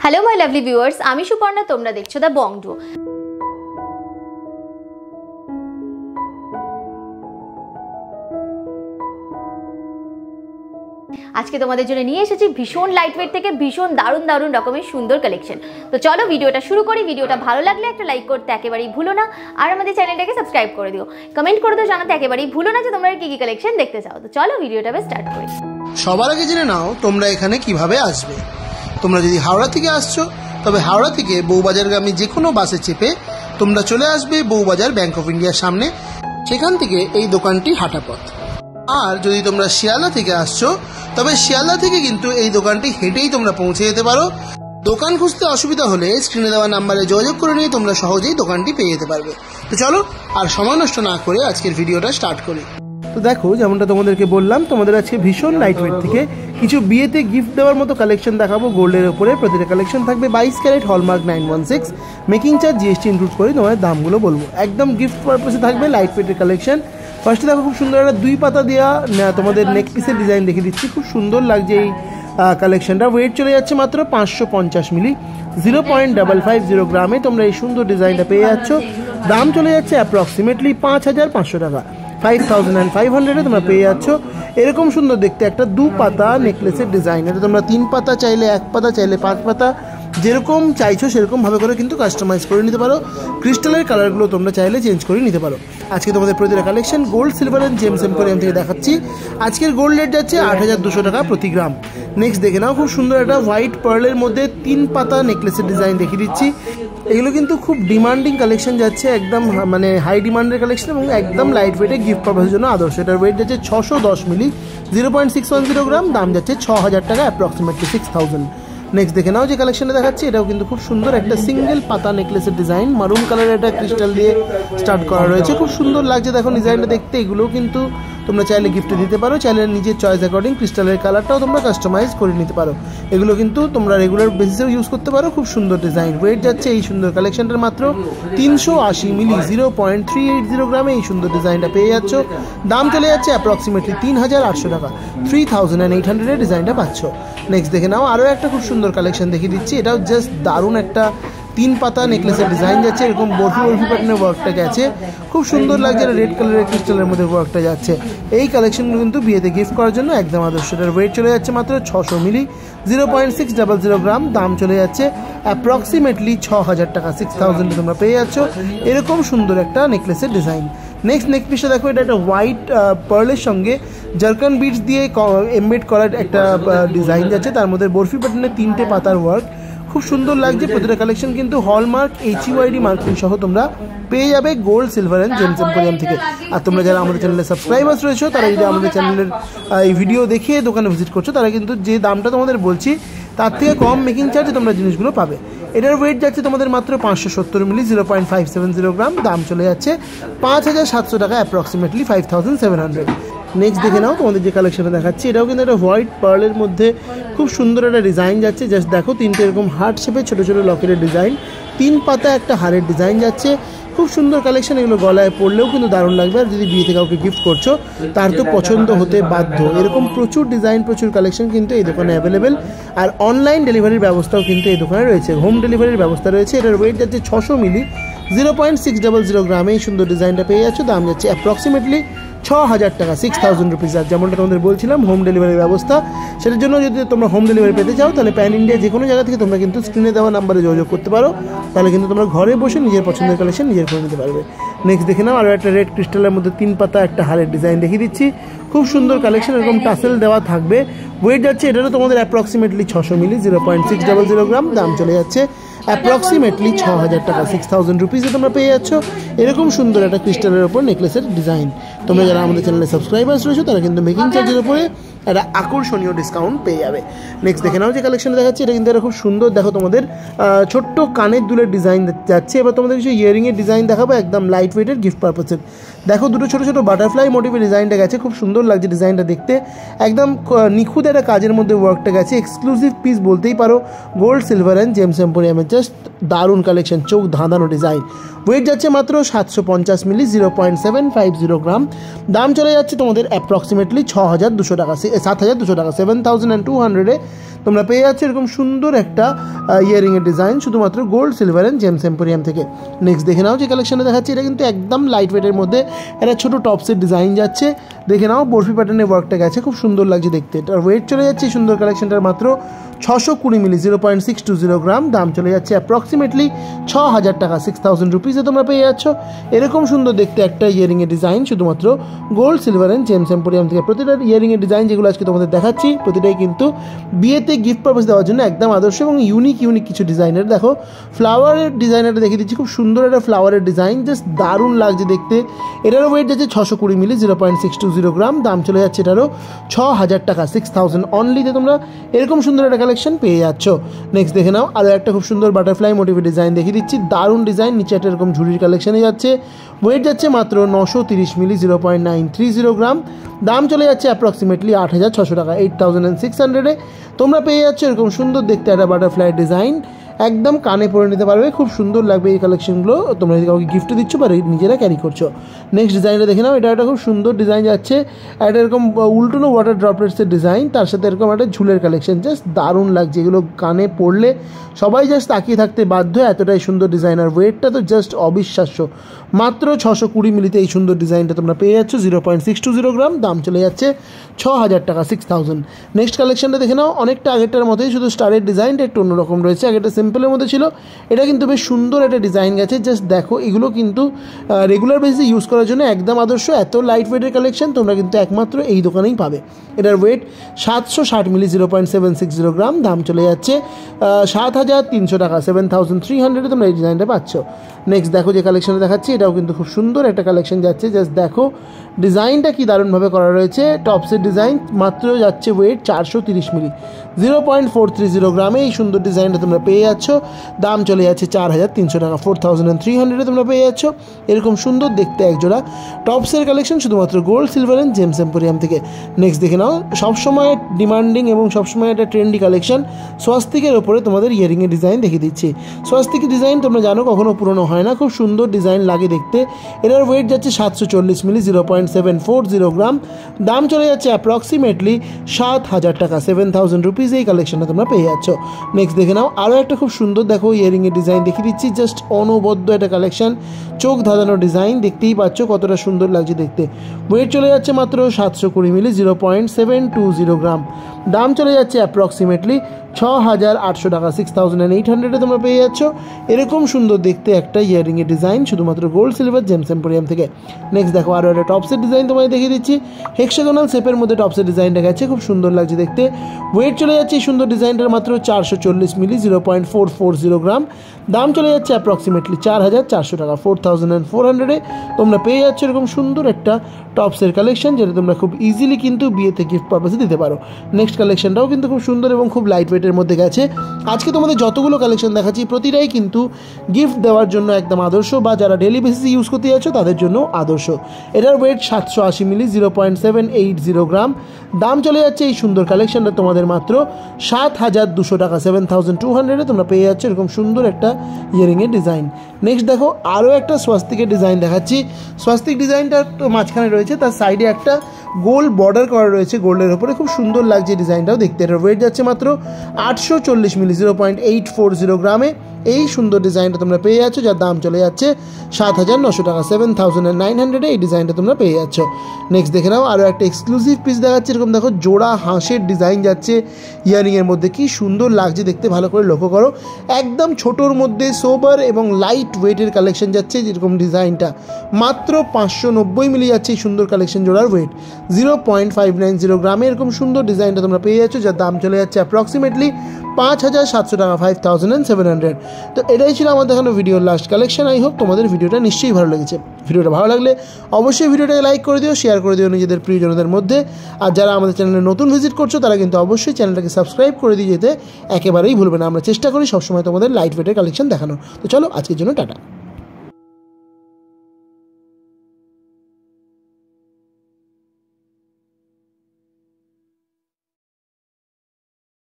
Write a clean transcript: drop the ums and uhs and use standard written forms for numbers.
Hello my lovely viewers, आमी सुपर्णा, তোমরা দেখছো দা বং ডুও। আজকে তোমাদের জন্য নিয়ে এসেছি ভীষণ লাইটওয়েট থেকে ভীষণ দারুণ দারুণ রকমের সুন্দর কালেকশন। তো চলো ভিডিওটা শুরু করি। ভিডিওটা ভালো লাগলে একটা লাইক করতে একেবারেই ভুলো না, আর আমাদের চ্যানেলটাকে সাবস্ক্রাইব করে দিও। কমেন্ট করে দিও জানাতে একেবারেই ভুলো না যে তোমরা কি কি কালেকশন দেখতে চাও। তো চলো ভিডিওটা স্টার্ট করি। সবার আগে জেনে নাও তোমরা এখানে কিভাবে আসবে। তোমরা যদি হাওড়া থেকে আসছো তবে হাওড়া থেকে বউবাজারগামী যে কোনো বাসে চেপে তোমরা চলে আসবে বউবাজার ব্যাংক অফ ইন্ডিয়ার সামনে। সেখান থেকে এই দোকানটি হাঁটা পথ। আর যদি তোমরা শিয়ালদা থেকে আসছো তবে শিয়ালদা থেকে কিন্তু এই দোকানটি হেঁটেই তোমরা পৌঁছে যেতে পারো। দোকান খুঁজতে অসুবিধা হলে স্ক্রিনে দেওয়া নাম্বারে যোগাযোগ করে নিয়ে তোমরা সহজেই দোকানটি পেয়ে যেতে পারবে। তো চলো আর সময় নষ্ট না করে আজকের ভিডিওটা স্টার্ট করি। তো দেখো, যেমনটা তোমাদেরকে বললাম, তোমাদের আজকে ভীষণ লাইটওয়েট থেকে কিছু বিয়েতে গিফট দেওয়ার মতো কালেকশন দেখাবো। গোল্ডের উপরে প্রতিটা কালেকশন থাকবে 22 carat hallmark 916, making charge GST include করে তোমাদের দামগুলো বলবো। একদম গিফট পারপাসে থাকবে লাইটওয়েটের কালেকশন। ফার্স্টে দেখো, খুব সুন্দর একটা 2 পাতা দেওয়া তোমাদের নেক পিসের ডিজাইন দেখিয়ে দিচ্ছি। খুব সুন্দর লাগছে এই কালেকশনটা। ওয়েট চলে যাচ্ছে মাত্র 550 মিলি, 0.550 গ্রামে তোমরা এই সুন্দর ডিজাইনটা পেয়ে যাচ্ছ। দাম চলে যাচ্ছে অ্যাপ্রক্সিমেটলি 5500 টাকা। 5500 তোমরা পেয়ে যাচ্ছ এরকম সুন্দর দেখতে একটা 2 পাতা নেকলেসের ডিজাইন। এটা তোমরা 3 পাতা চাইলে, 1 পাতা চাইলে 5 পাতা, যেরকম চাইছো সেরকম ভাবে করে কিন্তু কাস্টমাইজ করে নিতে পারো। ক্রিস্টালের কালারগুলো তোমরা চাইলে চেঞ্জ করে নিতে পারো। আজকে তোমাদের প্রতিটা collection gold, silver and James emporium থেকে দেখাচ্ছি। আজকের গোল্ড রেট যাচ্ছে 8200 টাকা প্রতি গ্রাম। নেক্সট দেখে নাও, খুব সুন্দর একটা হোয়াইট পার্লের মধ্যে 3 পাতা নেকলেসের ডিজাইন দেখিয়ে দিচ্ছি। এগুলো কিন্তু খুব ডিমান্ডিং কালেকশন যাচ্ছে, একদম মানে হাই ডিমান্ডের কালেকশন এবং একদম লাইট ওয়েটে গিফট পারপাসের জন্য আদর্শ। এটার ওয়েট যাচ্ছে 610 মিলি, 0.610 গ্রাম। দাম যাচ্ছে 6000 টাকা, অ্যাপ্রক্সিমেটলি 6000। নেক্সট দেখে নাও যে কালেকশনটা দেখাচ্ছি, এটাও কিন্তু খুব সুন্দর একটা সিঙ্গেল পাতা নেকলেসের ডিজাইন। মারুন কালারের একটা ক্রিস্টাল দিয়ে স্টার্ট করা রয়েছে, খুব সুন্দর লাগছে দেখো ডিজাইনটা দেখতে। এগুলোও কিন্তু তোমরা চাইলে গিফটে দিতে পারো, চাইলে নিজের চয়েস অ্যাকর্ডিং ক্রিস্টালের কালারটাও তোমরা কাস্টমাইজ করে নিতে পারো। এগুলো কিন্তু তোমরা রেগুলার বেসিসেও ইউজ করতে পারো। খুব সুন্দর ডিজাইন। ওয়েট যাচ্ছে এই সুন্দর কালেকশনটার মাত্র 380 মিলি, 0.380 গ্রামে এই সুন্দর ডিজাইনটা পেয়ে যাচ্ছ। দাম চলে যাচ্ছে অ্যাপ্রক্সিমেটলি 3800 টাকা, 3800 ডিজাইনটা পাচ্ছ। নেক্সট দেখে নাও, আরও একটা খুব সুন্দর কালেকশন দেখিয়ে দিচ্ছি। এটাও জাস্ট দারুণ একটা 3 পাতা নেকলেসের ডিজাইন যাচ্ছে। এরকম বরফি প্যাটার্নের ওয়ার্কটা গেছে, খুব সুন্দর লাগছে। রেড কালারের ক্রিস্টালের মধ্যে ওয়ার্কটা যাচ্ছে। এই কালেকশনগুলো কিন্তু বিয়েতে গিফট করার জন্য একদম আদর্শ। এটার ওয়েট চলে যাচ্ছে মাত্র 600 মিলি, 0.600 গ্রাম। দাম চলে যাচ্ছে অ্যাপ্রক্সিমেটলি 6000 টাকা, 6000 তোমরা পেয়ে যাচ্ছ এরকম সুন্দর একটা নেকলেসের ডিজাইন। নেক্সট নেক পিসটা দেখো, এটা একটা হোয়াইট পার্লের সঙ্গে জারকান বিটস দিয়ে এমবেড করার একটা ডিজাইন যাচ্ছে। তার মধ্যে বরফি প্যাটার্নের 3টে পাতার ওয়ার্ক, খুব সুন্দর লাগছে। প্রতিটা কালেকশন কিন্তু হলমার্ক HUID মার্কিং সহ তোমরা পেয়ে যাবে gold, silver and James emporium থেকে। আর তোমরা যারা আমাদের চ্যানেলে সাবস্ক্রাইবার্স রয়েছো, তারা যদি আমাদের চ্যানেলের এই ভিডিও দেখে দোকানে ভিজিট করছো, তারা কিন্তু যে দামটা তোমাদের বলছি তার থেকে কম মেকিং চার্জে তোমরা জিনিসগুলো পাবে। এটার ওয়েট যাচ্ছে তোমাদের মাত্র 570 মিলি, 0.570 গ্রাম। দাম চলে যাচ্ছে 5700 টাকা, অ্যাপ্রক্সিমেটলি 5700। নেক্সট দেখে নাও তোমাদের যে কালেকশনটা দেখাচ্ছি, এটাও কিন্তু একটা হোয়াইট পার্লের মধ্যে খুব সুন্দর একটা ডিজাইন যাচ্ছে। জাস্ট দেখো, 3টে এরকম হার্ট শেপে ছোটো ছোটো লকেটের ডিজাইন, 3 পাতা একটা হারের ডিজাইন যাচ্ছে। খুব সুন্দর কালেকশন। এগুলো গলায় পড়লেও কিন্তু দারুণ লাগবে। আর যদি বিয়েতে কাউকে গিফট করছো, তার তো পছন্দ হতে বাধ্য। এরকম প্রচুর ডিজাইন, প্রচুর কালেকশন কিন্তু এই দোকানে অ্যাভেলেবেল। আর অনলাইন ডেলিভারির ব্যবস্থাও কিন্তু এই দোকানে রয়েছে, হোম ডেলিভারির ব্যবস্থা রয়েছে। এটার ওয়েট যাচ্ছে 600 মিলি, 0.600 গ্রামে এই সুন্দর ডিজাইনটা পেয়ে যাচ্ছ। দাম যাচ্ছে অ্যাপ্রক্সিমেটলি 6000 টাকা, 6000 রুপিস। আর যেমনটা তোমাদের বলছিলাম, হোম ডেলিভারির ব্যবস্থা। সেটার জন্য যদি তোমরা হোম ডেলিভারি পেতে চাও, তাহলে প্যান ইন্ডিয়া যে কোনো জায়গা থেকে তোমরা কিন্তু স্ক্রিনে দেওয়া নাম্বারে যোগাযোগ করতে পারো। তাহলে কিন্তু তোমরা ঘরে বসে নিজের পছন্দের কালেকশন নিজের করে নিতে পারবে। নেক্সট দেখে নাও, আরও একটা রেড ক্রিস্টালের মধ্যে 3 পাতা একটা হারের ডিজাইন দেখিয়ে দিচ্ছি। খুব সুন্দর কালেকশন, এরকম টাসেল দেওয়া থাকবে। ওয়েট যাচ্ছে এটারও তোমাদের অ্যাপ্রক্সিমেটলি 600 মিলি, 0.600 গ্রাম। দাম চলে যাচ্ছে অ্যাপ্রক্সিমেটলি 6000 টাকা, 6000 রুপিসে তোমরা পেয়ে যাচ্ছ এরকম সুন্দর একটা ক্রিস্টালের ওপর নেকলেসের ডিজাইন। তোমরা যারা আমাদের চ্যানেলে সাবস্ক্রাইবার্স রয়েছে, তারা কিন্তু মেকিং চার্জের উপরে একটা আকর্ষণীয় ডিসকাউন্ট পেয়ে যাবে। নেক্সট দেখে নাও যে কালেকশনটা দেখাচ্ছি, এটা কিন্তু খুব সুন্দর। দেখো, তোমাদের ছোট্ট কানের দুলের ডিজাইন যাচ্ছে। এবার তোমাদের কিছু ইয়ারিংয়ের ডিজাইন দেখাবো, একদম লাইট ওয়েটের গিফট পারপাসের। দেখো, দুটো ছোটো ছোটো বাটারফ্লাই মোটিভের ডিজাইনটা গেছে, খুব সুন্দর লাগছে ডিজাইনটা দেখতে। একদম নিখুঁত একটা কাজের মধ্যে ওয়ার্কটা গেছে। এক্সক্লুসিভ পিস বলতেই পারো, গোল্ড, সিলভার অ্যান্ড জেমস এম্পোরিয়ামের জাস্ট দারুণ কালেকশন, চোখ ধাঁধানো ডিজাইন। ওয়েট যাচ্ছে মাত্র 750 মিলি, 0.750 গ্রাম। দাম চলে যাচ্ছে তোমাদের অ্যাপ্রক্সিমেটলি 6200 টাকা, 7,200 টাকা, 7,200-এ তোমরা পেয়ে যাচ্ছ এরকম সুন্দর একটা ইয়ারিংয়ের ডিজাইন শুধুমাত্র gold, silver and James emporium থেকে। নেক্সট দেখে নাও যে কালেকশানে দেখাচ্ছি, এটা কিন্তু একদম লাইট ওয়েটের মধ্যে একটা ছোটো টপসের ডিজাইন যাচ্ছে। দেখে নাও বরফি প্যাটার্নের ওয়ার্কটা গেছে, খুব সুন্দর লাগছে দেখতে। এটার ওয়েট চলে যাচ্ছে সুন্দর কালেকশনটার মাত্র 620 মিলি, 0.620 গ্রাম। দাম চলে যাচ্ছে অ্যাপ্রক্সিমেটলি 6,000 টাকা, 6,000 রুপিসে তোমরা পেয়ে যাচ্ছ এরকম সুন্দর দেখতে একটা ইয়ারিংয়ের ডিজাইন শুধুমাত্র gold, silver and James emporium থেকে। প্রতিটা ইয়ারিংয়ের ডিজাইন যেগুলো আজকে তোমাদের দেখাচ্ছি প্রতিটাই কিন্তু বিয়েতে গিফট পারপাস দেওয়ার জন্য একদম আদর্শ এবং ইউনিক কিছু ডিজাইনের। দেখো ফ্লাওয়ারের ডিজাইনটা দেখিয়ে দিচ্ছি, খুব সুন্দর একটা ফ্লাওয়ারের ডিজাইন, জাস্ট দারুণ লাগছে দেখতে। এটারও ওয়েট যাচ্ছে 620 মিলি, 0.620 গ্রাম। দাম চলে যাচ্ছে এটারও 6,000 টাকা, 6,000 অনলিতে তোমরা এরকম সুন্দর একটা কালেকশন পেয়ে যাচ্ছ। নেক্সট দেখে নাও আরও একটা খুব সুন্দর বাটারফ্লাই মোটিভের ডিজাইন দেখিয়ে দিচ্ছি, দারুণ ডিজাইন। নিচে একটা এরকম ঝুড়ির কালেকশনে যাচ্ছে, ওয়েট যাচ্ছে মাত্র 930 মিলি, 0.930 গ্রাম। দাম চলে যাচ্ছে অ্যাপ্রক্সিমেটলি 8,600 টাকা, 8,600-এ তোমরা পেয়ে যাচ্ছ এরকম সুন্দর দেখতে একটা বাটারফ্লাই ডিজাইন। একদম কানে পরে নিতে পারবে, খুব সুন্দর লাগবে এই কালেকশনগুলো তোমরা যদি কাউকে গিফটে দিচ্ছ বা নিজেরা ক্যারি করছো। নেক্সট ডিজাইনটা দেখে নাও, এটা একটা খুব সুন্দর ডিজাইন যাচ্ছে, একটা এরকম উল্টোনো ওয়াটার ড্রপলেটসের ডিজাইন, তার সাথে এরকম একটা ঝুলের কালেকশন, জাস্ট দারুণ লাগছে। এগুলো কানে পড়লে সবাই জাস্ট তাকিয়ে থাকতে বাধ্য, এতটাই সুন্দর ডিজাইন। আর ওয়েটটা তো জাস্ট অবিশ্বাস্য, মাত্র 620 মিলিতে এই সুন্দর ডিজাইনটা তোমরা পেয়ে যাচ্ছ, 0.620 গ্রাম। দাম চলে যাচ্ছে 6,000 টাকা, 6,000। নেক্সট কালেকশনটা দেখে নাও, অনেকটা আগেরটার মতোই, শুধু স্টারের ডিজাইনটা একটু অন্যরকম রয়েছে। আগেরটা সিম্পলের মধ্যে ছিল, এটা কিন্তু বেশ সুন্দর একটা ডিজাইন গেছে। জাস্ট দেখো এগুলো কিন্তু রেগুলার বেসিসে ইউজ করার জন্য একদম আদর্শ। এত লাইট ওয়েটের কালেকশন তোমরা কিন্তু একমাত্র এই দোকানেই পাবে। এটার ওয়েট 760 মিলি, 0.760 গ্রাম। দাম চলে যাচ্ছে 7,300 টাকা, 7,300-এ তোমরা এই ডিজাইনটা পাচ্ছ। নেক্সট দেখো যে কালেকশনে দেখাচ্ছি, এটাও কিন্তু খুব সুন্দর একটা কালেকশন যাচ্ছে। জাস্ট দেখো ডিজাইনটা কি দারুণভাবে করা রয়েছে, টপসের ডিজাইন, মাত্র যাচ্ছে ওয়েট 430 মিলি, 0.430 গ্রামে এই সুন্দর ডিজাইনটা তোমরা পেয়ে যাচ্ছ। দাম চলে যাচ্ছে 4,300 টাকা, 4,300-এ তোমরা পেয়ে যাচ্ছ এরকম সুন্দর দেখতে একজোড়া টপসের কালেকশন শুধুমাত্র gold, silver and James emporium থেকে। নেক্সট দেখে নাও, সবসময় ডিমান্ডিং এবং সবসময় একটা ট্রেন্ডি কালেকশন, স্বস্তিকের ওপরে তোমাদের ইয়ারিংয়ের ডিজাইন দেখিয়ে দিচ্ছি। স্বস্তিকের ডিজাইন তোমরা জানো কখনো পুরনো হয় না, খুব সুন্দর ডিজাইন লাগে দেখতে। এটার ওয়েট যাচ্ছে 740 মিলি, 0.740 গ্রাম। দাম চলে যাচ্ছে অ্যাপ্রক্সিমেটলি 7,000 টাকা, 7,000 রুপিস এই কালেকশনটা তোমরা পেয়ে যাচ্ছ। নেক্সট দেখে নাও আরও একটা খুব সুন্দর দেখো ইয়ারিংয়ের ডিজাইন দেখিয়ে দিচ্ছি, জাস্ট অনবদ্য একটা কালেকশন, চোখ ধাঁধানো ডিজাইন, দেখতেই পাচ্ছ কতটা সুন্দর লাগছে দেখতে। ওয়েট চলে যাচ্ছে মাত্র 720 মিলি, 0.720 গ্রাম। দাম চলে যাচ্ছে অ্যাপ্রক্সিমেটলি 6,800 টাকা, 6,800-এ তোমরা পেয়ে যাচ্ছ এরকম সুন্দর দেখতে একটা ইয়ারিংয়ের ডিজাইন শুধুমাত্র গোল্ড, সিলভার, জেমস এম্পোরিয়াম থেকে। নেক্সট দেখো আরও একটা টপসের ডিজাইন তোমায় দেখিয়ে দিচ্ছি, হেক্সাগোনাল শেপের মধ্যে টপসের ডিজাইনটা গেছে, খুব সুন্দর লাগছে দেখতে। ওয়েট চলে যাচ্ছে এই সুন্দর ডিজাইনটার মাত্র 440 মিলি, 0.440 গ্রাম। দাম চলে যাচ্ছে অ্যাপ্রক্সিমেটলি 4,400 টাকা, 4,400-এ তোমরা পেয়ে যাচ্ছ এরকম সুন্দর একটা টপসের কালেকশন, যেটা তোমরা খুব ইজিলি কিন্তু বিয়েতে গিফট পারপাসে দিতে পারো। নেক্সট কালেকশনটাও কিন্তু খুব সুন্দর এবং খুব লাইট ওয়েটের মধ্যে গেছে। আজকে তোমাদের যতগুলো কালেকশন দেখাচ্ছি প্রতিটাই কিন্তু গিফট দেওয়ার জন্য একদম আদর্শ, বা যারা ডেলি বেসিসে ইউজ করতে যাচ্ছ তাদের জন্য আদর্শ। এটার ওয়েট 780 মিলি, 0.780 গ্রাম। দাম চলে যাচ্ছে এই সুন্দর কালেকশনটা তোমাদের মাত্র 7,200 টাকা, 7,200-এ তোমরা পেয়ে যাচ্ছ এরকম সুন্দর একটা ইয়ারিংয়ের ডিজাইন। নেক্সট দেখো আরও একটা স্বস্তিকের ডিজাইন দেখাচ্ছি। স্বস্তিক ডিজাইনটা তো মাঝখানে রয়েছে, তার সাইডে একটা গোল বর্ডার করা রয়েছে গোল্ডের ওপরে, খুব সুন্দর লাগছে ডিজাইনটাও দেখতে। এটার ওয়েট যাচ্ছে মাত্র 840 মিলি, 0.840 গ্রামে এই সুন্দর ডিজাইনটা তোমরা পেয়ে যাচ্ছ, যার দাম চলে যাচ্ছে 7,900 টাকা, 7,900-এ এই ডিজাইনটা তোমরা পেয়ে যাচ্ছ। নেক্সট দেখে নাও আরও একটা এক্সক্লুসিভ পিস দেখাচ্ছে, এরকম দেখো জোড়া হাঁসের ডিজাইন যাচ্ছে ইয়ারিংয়ের মধ্যে, কি সুন্দর লাগছে দেখতে, ভালো করে লক্ষ্য করো। একদম ছোটোর মধ্যে সোবার এবং লাইট ওয়েটের কালেকশন যাচ্ছে, যেরকম ডিজাইনটা মাত্র 590 মিলি যাচ্ছে এই সুন্দর কালেকশন জোড়ার ওয়েট 0.590 গ্রামে এরকম সুন্দর ডিজাইনটা তোমরা পেয়ে যাচ্ছ, যার দাম চলে যাচ্ছে অ্যাপ্রক্সিমেটলি 5,700 টাকা, 5,700। তো এটাই ছিল আমার দেখানো ভিডিওর লাস্ট কালেকশন। আই হোপ তোমাদের ভিডিওটা নিশ্চয়ই ভালো লেগেছে। ভিডিওটা ভালো লাগলে অবশ্যই ভিডিওটাকে লাইক করে দিও, শেয়ার করে দিও নিজেদের প্রিয়জনদের মধ্যে। আর যারা আমাদের চ্যানেলে নতুন ভিজিট করছো তারা কিন্তু অবশ্যই চ্যানেলটাকে সাবস্ক্রাইব করে দিয়ে যেতে একেবারেই ভুলবে না। আমরা চেষ্টা করি সবসময় তোমাদের লাইট ওয়েটের কালেকশন দেখানো। তো চলো আজকের জন্য টাটা।